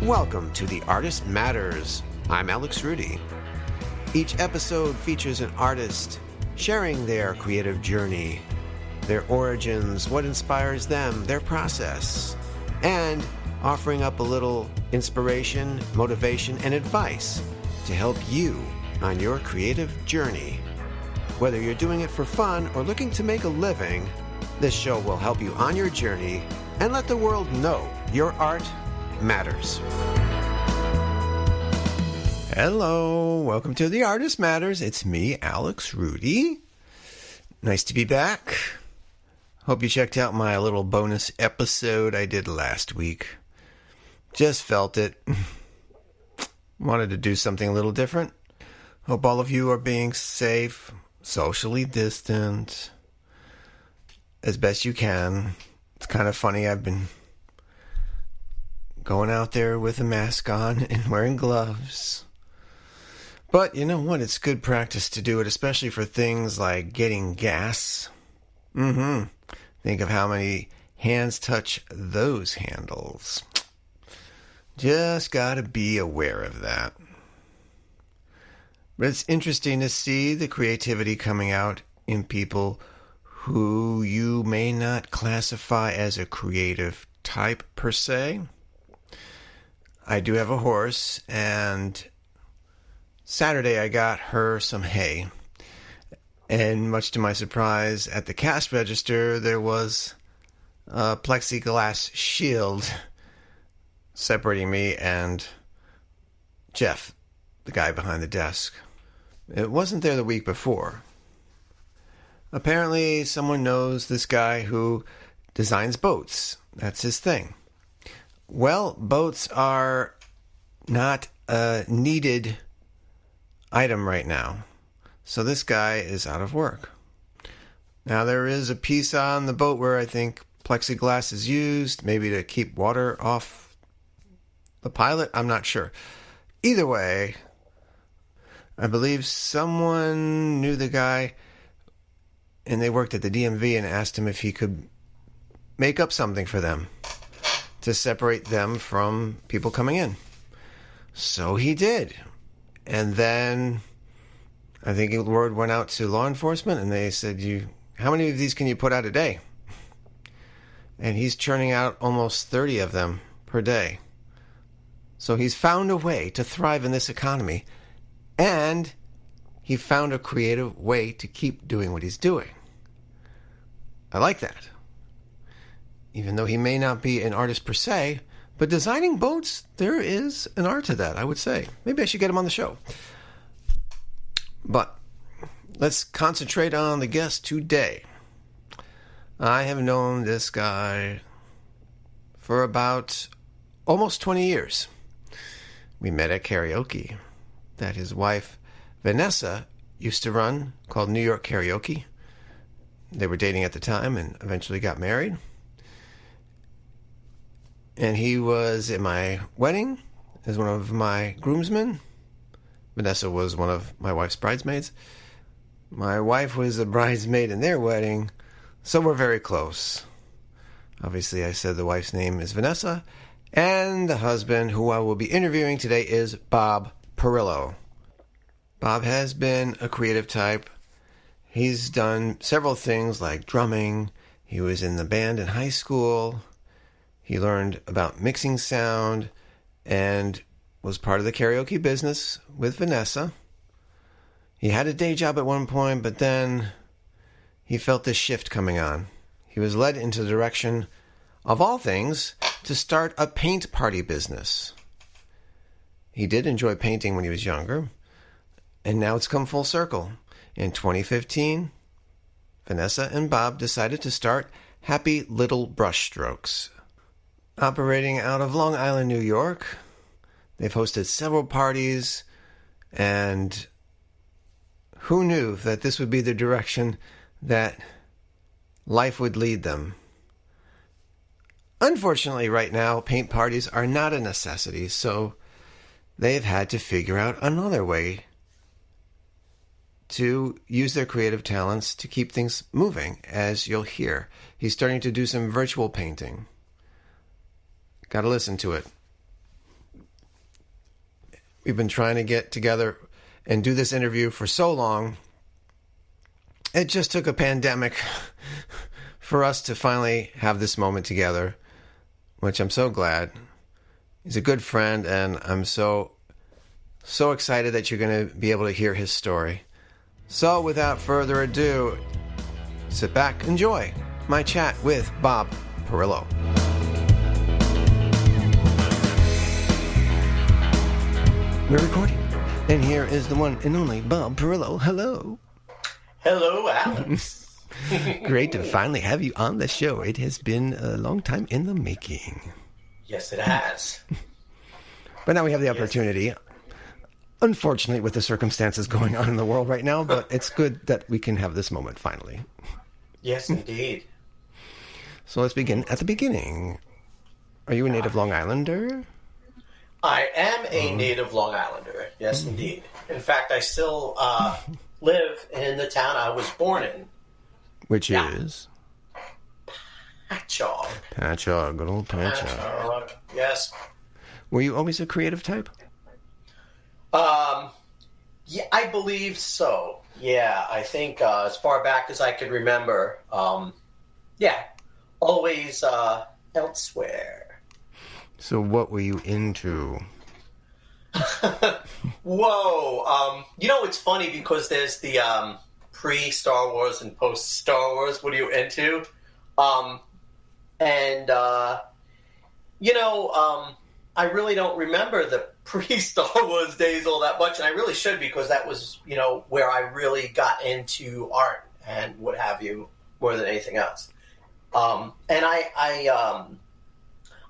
Welcome to The Artist Matters. I'm Alex Rudy. Each episode features an artist sharing their creative journey, their origins, what inspires them, their process, and offering up a little inspiration, motivation, and advice to help you on your creative journey. Whether you're doing it for fun or looking to make a living, this show will help you on your journey and let the world know your art matters. Hello, welcome to The Artist Matters. It's me, Alex Rudy. Nice to be back. Hope you checked out my little bonus episode I did last week. Just felt it. Wanted to do something a little different. Hope all of you are being safe, socially distant, as best you can. It's kind of funny, I've been going out there with a mask on and wearing gloves. But you know what? It's good practice to do it, especially for things like getting gas. Think of how many hands touch those handles. Just gotta be aware of that. But it's interesting to see the creativity coming out in people who you may not classify as a creative type per se. I do have a horse, and Saturday I got her some hay. And much to my surprise, at the cash register, there was a plexiglass shield separating me and Jeff, the guy behind the desk. It wasn't there the week before. Apparently, someone knows this guy who designs boats. That's his thing. Well, boats are not a needed item right now. So this guy is out of work. Now, there is a piece on the boat where I think plexiglass is used, maybe to keep water off the pilot. I'm not sure. Either way, I believe someone knew the guy and they worked at the DMV and asked him if he could make up something for them to separate them from people coming in. So he did. And then I think the word went out to law enforcement and they said, how many of these can you put out a day? And he's churning out almost 30 of them per day. So he's found a way to thrive in this economy, and he found a creative way to keep doing what he's doing. I like that. Even though he may not be an artist per se, but designing boats, there is an art to that, I would say. Maybe I should get him on the show. But let's concentrate on the guest today. I have known this guy for about almost 20 years. We met at karaoke that his wife, Vanessa, used to run, called New York Karaoke. They were dating at the time and eventually got married. And he was at my wedding as one of my groomsmen. Vanessa was one of my wife's bridesmaids. My wife was a bridesmaid in their wedding, so we're very close. Obviously, I said the wife's name is Vanessa, and the husband, who I will be interviewing today, is Bob Perillo. Bob has been a creative type. He's done several things like drumming. He was in the band in high school. He learned about mixing sound and was part of the karaoke business with Vanessa. He had a day job at one point, but then he felt this shift coming on. He was led into the direction, of all things, to start a paint party business. He did enjoy painting when he was younger, and now it's come full circle. In 2015, Vanessa and Bob decided to start Happy Little Brushstrokes. Operating out of Long Island, New York, they've hosted several parties, and who knew that this would be the direction that life would lead them? Unfortunately, right now, paint parties are not a necessity, so they've had to figure out another way to use their creative talents to keep things moving, as you'll hear. He's starting to do some virtual painting. Gotta listen to it. We've been trying to get together and do this interview for so long. It just took a pandemic for us to finally have this moment together, which I'm so glad. He's a good friend, and I'm so excited that you're going to be able to hear his story. So without further ado, sit back, enjoy my chat with Bob Perillo. We're recording, and here is the one and only Bob Perillo. Hello. Hello, Alex. Great to finally have you on the show. It has been a long time in the making. Yes, it has. But now we have the opportunity. Unfortunately, with the circumstances going on in the world right now, but it's good that we can have this moment finally. Yes, indeed. So let's begin at the beginning. Are you a native Long Islander? I am a native Long Islander. Yes, indeed. In fact, I still live in the town I was born in. Which is? Patchogue. Patchogue, good old Patchogue. Patchogue, yes. Were you always a creative type? Yeah, I believe so. Yeah, I think as far back as I could remember, yeah, always elsewhere. So what were you into? Whoa. It's funny because there's the pre-Star Wars and post-Star Wars. What are you into? I really don't remember the pre-Star Wars days all that much, and I really should because that was, where I really got into art and what have you more than anything else.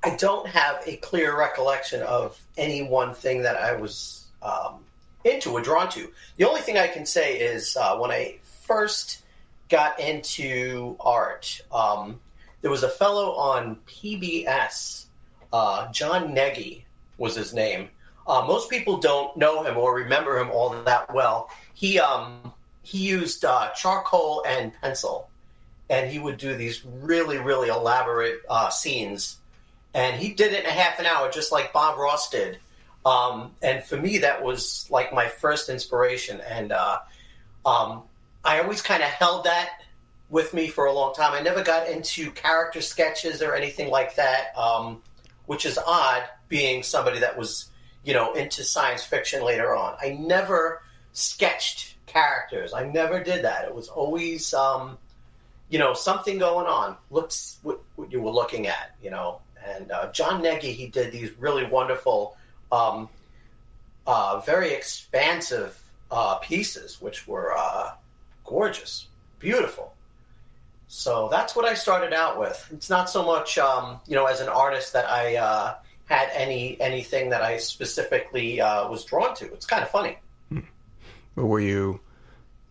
I don't have a clear recollection of any one thing that I was into or drawn to. The only thing I can say is when I first got into art, there was a fellow on PBS, John Neggy was his name. Most people don't know him or remember him all that well. He used charcoal and pencil, and he would do these really, really elaborate scenes. And he did it in a half an hour, just like Bob Ross did. And for me, that was like my first inspiration. And I always kind of held that with me for a long time. I never got into character sketches or anything like that, which is odd, being somebody that was, into science fiction later on. I never sketched characters. I never did that. It was always, something going on. Looks what you were looking at, And John Neggy, he did these really wonderful, very expansive pieces, which were gorgeous, beautiful. So that's what I started out with. It's not so much, as an artist that I had anything that I specifically was drawn to. It's kind of funny. But were you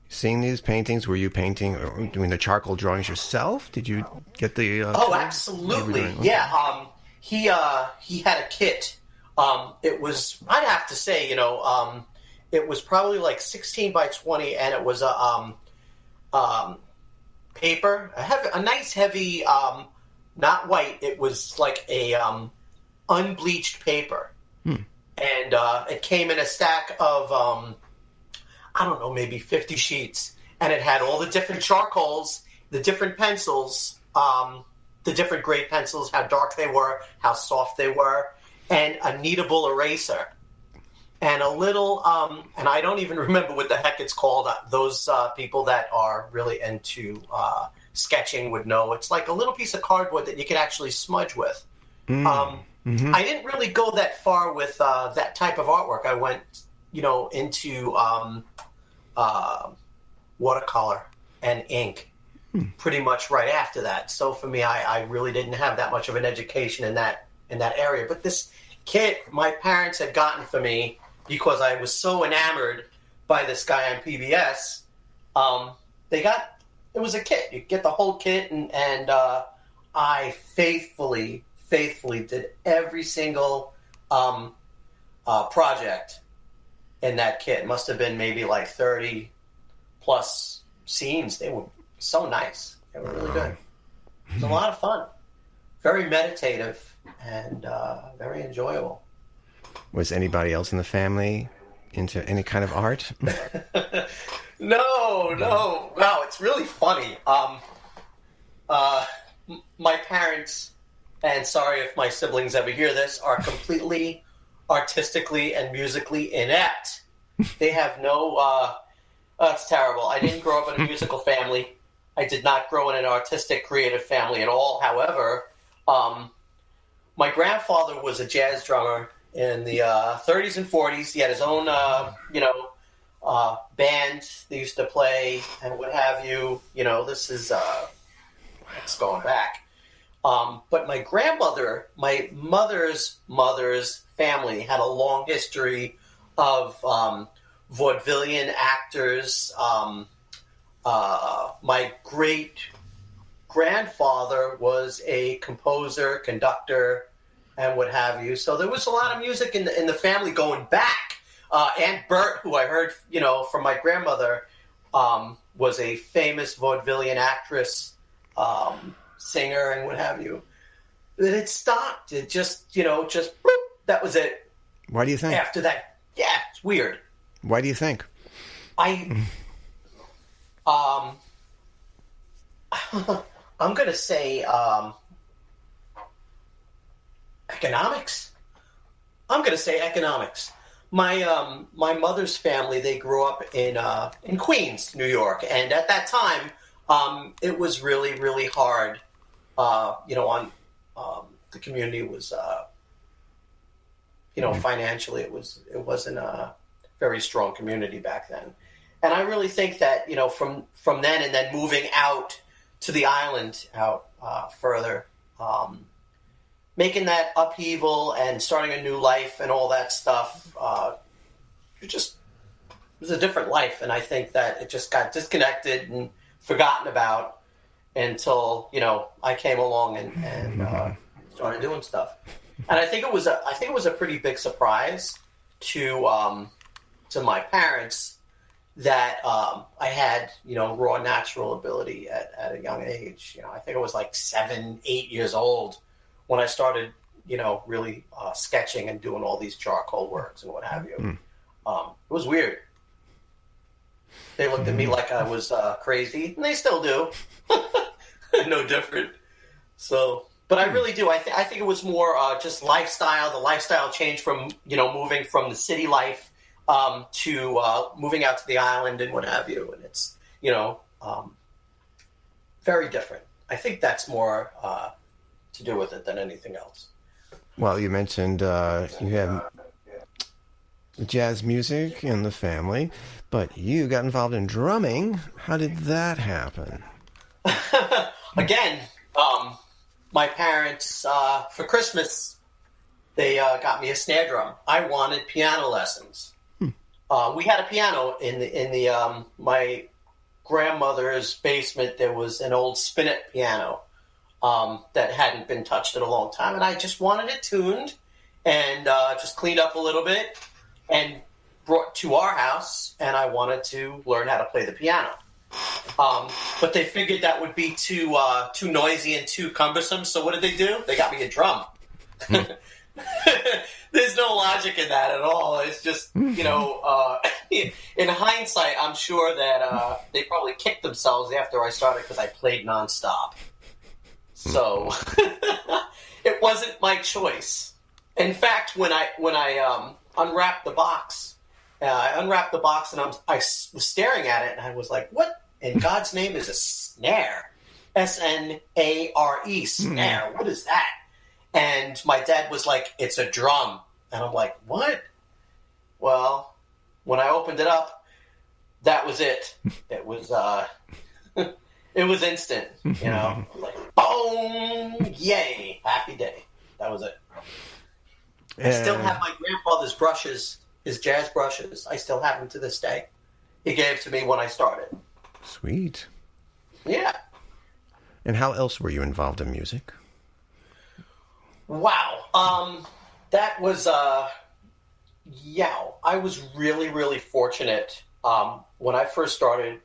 seeing these paintings? Were you painting or doing the charcoal drawings yourself? Did you get the? Oh, absolutely. Yeah. He had a kit. It was, I'd have to say, it was probably like 16 by 20, and it was a paper, a nice heavy, not white. It was like a unbleached paper, and it came in a stack of I don't know, maybe 50 sheets, and it had all the different charcoals, the different pencils, the different grade pencils, how dark they were, how soft they were, and a kneadable eraser. And a little, and I don't even remember what the heck it's called. Those people that are really into sketching would know. It's like a little piece of cardboard that you could actually smudge with. I didn't really go that far with that type of artwork. I went, into watercolor and ink pretty much right after that. So for me, I really didn't have that much of an education in that area. But this kit my parents had gotten for me because I was so enamored by this guy on PBS. It was a kit. You get the whole kit, and I faithfully did every single project in that kit. It must have been maybe like 30 plus scenes. They were so nice. They were really good. It was a lot of fun. Very meditative and very enjoyable. Was anybody else in the family into any kind of art? No. Wow, it's really funny. My parents, and sorry if my siblings ever hear this, are completely artistically and musically inept. They have no. It's terrible. I didn't grow up in a musical family. I did not grow in an artistic, creative family at all. However, my grandfather was a jazz drummer in the 30s and 40s. He had his own, band they used to play and what have you. This is it's going back. But my grandmother, my mother's family, had a long history of vaudevillian actors. My great grandfather was a composer, conductor, and what have you. So there was a lot of music in the family going back. Aunt Bert, who I heard, from my grandmother, was a famous vaudevillian actress, singer, and what have you. But it stopped. It just, just bloop, that was it. Why do you think? After that, yeah, it's weird. Why do you think? I'm gonna say economics. My mother's family, they grew up in Queens, New York, and at that time, it was really, really hard. The community was, financially, it wasn't a very strong community back then. And I really think that, from then and then moving out to the island, further, making that upheaval and starting a new life and all that stuff, it was a different life. And I think that it just got disconnected and forgotten about until, I came along and started doing stuff. And I think it was a pretty big surprise to my parents that I had, raw natural ability at a young age. I think I was like 7, 8 years old when I started, really sketching and doing all these charcoal works and what have you. It was weird. They looked at me like I was crazy, and they still do. No different. So, but I really do. I think it was more just lifestyle. The lifestyle changed from, moving from the city life to moving out to the island and what have you. And it's, very different. I think that's more to do with it than anything else. Well, you mentioned you have jazz music in the family, but you got involved in drumming. How did that happen? Again, my parents, for Christmas, they got me a snare drum. I wanted piano lessons. We had a piano in the my grandmother's basement. There was an old spinet piano that hadn't been touched in a long time, and I just wanted it tuned and just cleaned up a little bit and brought to our house, and I wanted to learn how to play the piano. But they figured that would be too noisy and too cumbersome, so what did they do? They got me a drum. There's no logic in that at all. It's just, in hindsight, I'm sure that they probably kicked themselves after I started because I played nonstop. So it wasn't my choice. In fact, when I unwrapped the box, and I was staring at it, and I was like, "What in God's name is a snare? S-N-A-R-E, snare. What is that?" And my dad was like, "It's a drum." And I'm like, "What?" Well, when I opened it up, that was it. It was it was instant, like, boom, yay, happy day. That was it. I still have my grandfather's brushes, his jazz brushes. I still have them to this day. He gave to me when I started. Sweet. Yeah. And how else were you involved in music? Wow. That was, I was really, really fortunate. When I first started